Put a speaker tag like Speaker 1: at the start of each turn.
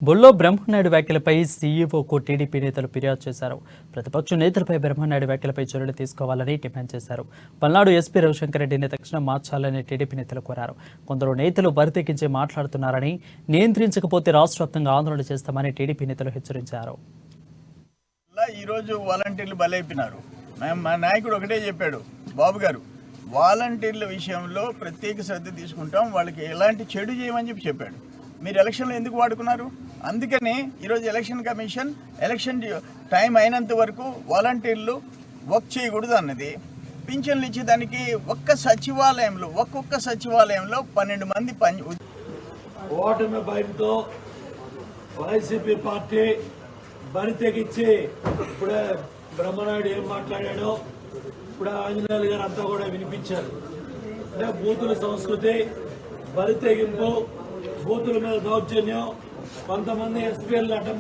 Speaker 1: బొల్లో బ్రహ్మనాయుడు వ్యాఖ్యలపై సీఈఓకు టీడీపీ నేతలు ఫిర్యాదు చేశారు. ప్రతిపక్ష నేతలపై బ్రహ్మనాయుడు వ్యాఖ్యలపై చర్యలు తీసుకోవాలని డిమాండ్ చేశారు. పల్నాడు ఎస్పీ రవిశంకర్ రెడ్డిని తక్షణం మార్చాలని టీడీపీ నేతలు కోరారు. కొందరు నేతలు బరితెగించి మాట్లాడుతున్నారని, నియంత్రించకపోతే రాష్ట్ర వ్యాప్తంగా ఆందోళన చేస్తామని టీడీపీ నేతలు హెచ్చరించారు.
Speaker 2: ఈరోజు వాలంటీర్లు బలైపోయినారు. మా నాయకుడు ఒకటే చెప్పాడు, బాబు గారు వాలంటీర్ల విషయంలో ప్రత్యేక శ్రద్ధ తీసుకుంటాం, వాళ్ళకి ఎలాంటి చెడు చేయమని చెప్పాడు. మీరు ఎలక్షన్లో ఎందుకు వాడుకున్నారు? అందుకని ఈరోజు ఎలక్షన్ కమిషన్ ఎలక్షన్ టైం అయినంత వరకు వాలంటీర్లు వర్క్ చేయకూడదు అన్నది. పింఛన్లు ఇచ్చేదానికి ఒక్కొక్క సచివాలయంలో 12 మంది
Speaker 3: ఓటమి భయంతో వైసీపీ పార్టీ బరి తెగించి ఇప్పుడే బ్రహ్మనాయుడు ఏం మాట్లాడాడో ఇప్పుడు ఆంజనేయులు గారు అంతా కూడా వినిపించారు. అంటే బూతుల సంస్కృతి, బరి తెగింపు, బూతుల మీద దౌర్జన్యం, కొంతమంది ఎస్పీఎల్ అడ్డం